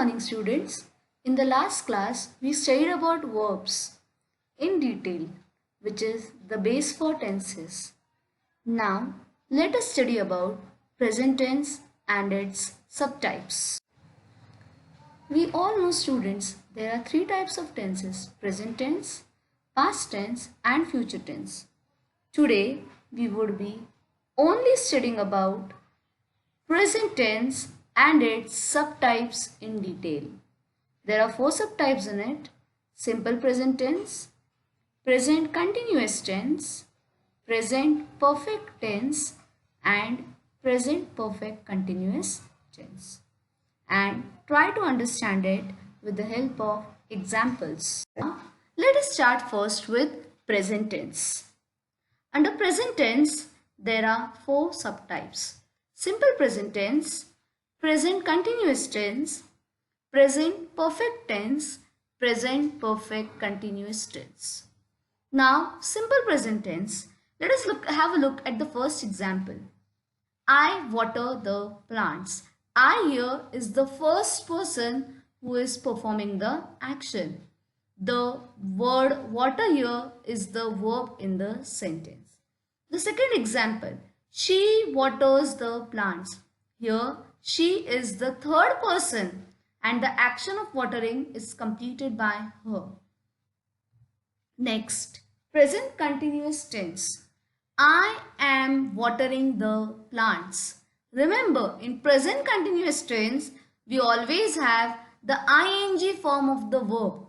morning, students. In the last class, we studied about verbs in detail, which is the base for tenses. Now, let us study about present tense and its subtypes. We all know, students, there are three types of tenses: present tense, past tense and future tense. Today, we would be only studying about present tense and its subtypes in detail. There are four subtypes in it: simple present tense, present continuous tense, present perfect tense, and present perfect continuous tense. And try to understand it with the help of examples. Let us start first with present tense. Under present tense, there are four subtypes: simple present tense, present continuous tense, present perfect tense, present perfect continuous tense. Now, simple present tense. Let us have a look at the first example. I water the plants. I here is the first person who is performing the action. The word water here is the verb in the sentence. The second example, she waters the plants. Here, she is the third person and the action of watering is completed by her. Next, present continuous tense. I am watering the plants. Remember, in present continuous tense, we always have the ing form of the verb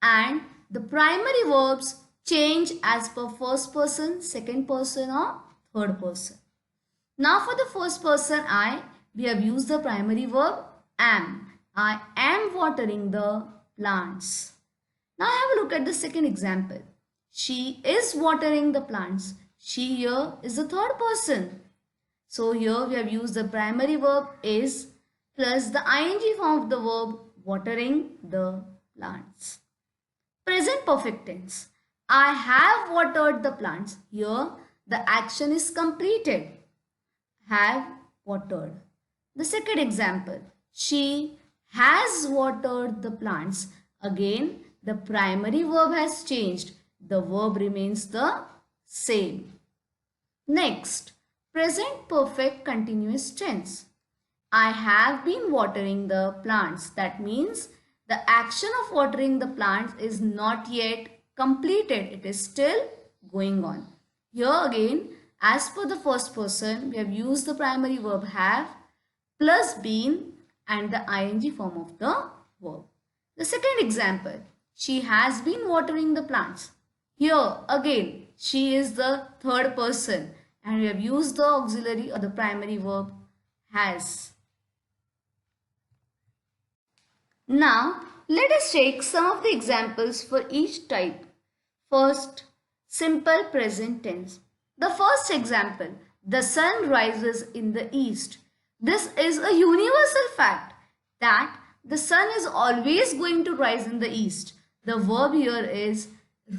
and the primary verbs change as per first person, second person or third person. Now for the first person I, we have used the primary verb am. I am watering the plants. Now have a look at the second example. She is watering the plants. She here is the third person. So here we have used the primary verb is plus the ing form of the verb watering the plants. Present perfect tense. I have watered the plants. Here the action is completed. Have watered. The second example. She has watered the plants. Again, the primary verb has changed. The verb remains the same. Next, present perfect continuous tense. I have been watering the plants. That means the action of watering the plants is not yet completed. It is still going on. Here again, as per the first person, we have used the primary verb have plus been and the ing form of the verb. The second example, she has been watering the plants. Here again, she is the third person and we have used the auxiliary or the primary verb has. Now, let us take some of the examples for each type. First, simple present tense. The first example, the sun rises in the east. This is a universal fact that the sun is always going to rise in the east. The verb here is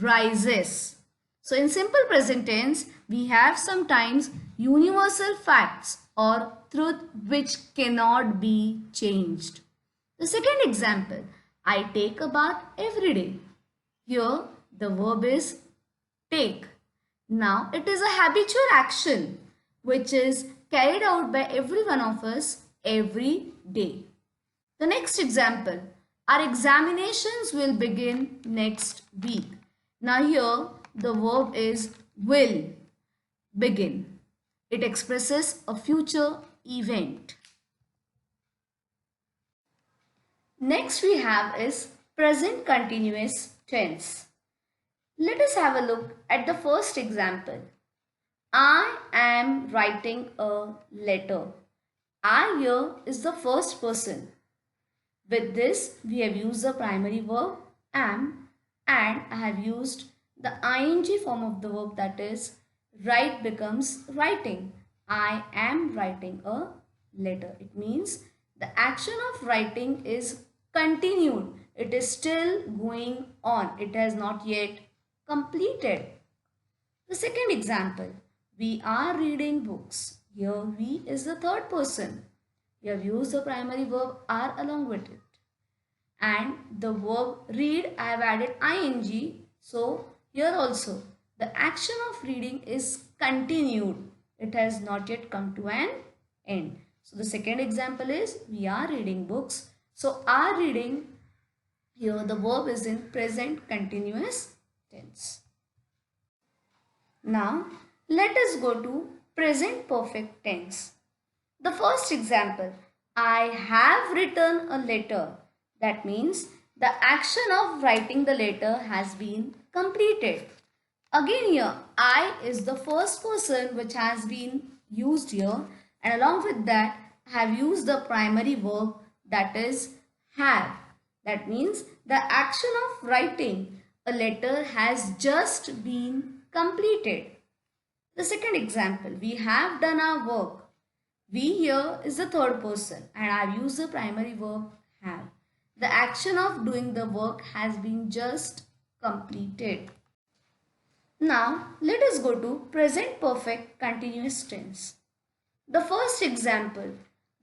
rises. So in simple present tense, we have sometimes universal facts or truth which cannot be changed. The second example, I take a bath every day. Here the verb is take. Now it is a habitual action which is carried out by every one of us every day. The next example, our examinations will begin next week. Now here the verb is will begin. It expresses a future event. Next we have is present continuous tense. Let us have a look at the first example. I am writing a letter. I here is the first person. With this we have used the primary verb am and I have used the ing form of the verb, that is write becomes writing. I am writing a letter. It means the action of writing is continued. It is still going on. It has not yet completed. The second example, we are reading books. Here we is the third person. We have used the primary verb are along with it. and the verb read I have added ing. So here also the action of reading is continued. It has not yet come to an end. So the second example is we are reading books. So are reading, here the verb is in present continuous tense. Now let us go to present perfect tense. The first example, I have written a letter. That means the action of writing the letter has been completed. Again here, I is the first person which has been used here, and along with that I have used the primary verb, that is have. That means the action of writing a letter has just been completed. The second example, we have done our work. We here is the third person and I have used the primary verb have. The action of doing the work has been just completed. Now let us go to present perfect continuous tense. The first example,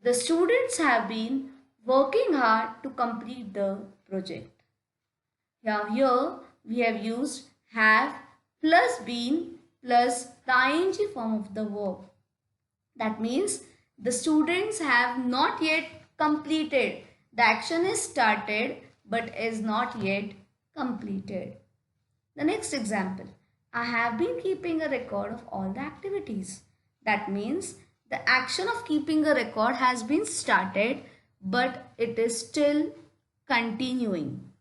the students have been working hard to complete the project. Now here we have used have plus been plus the ing form of the verb. That means the students have not yet completed. The action is started but is not yet completed. The next example, I have been keeping a record of all the activities. That means the action of keeping a record has been started but it is still continuing.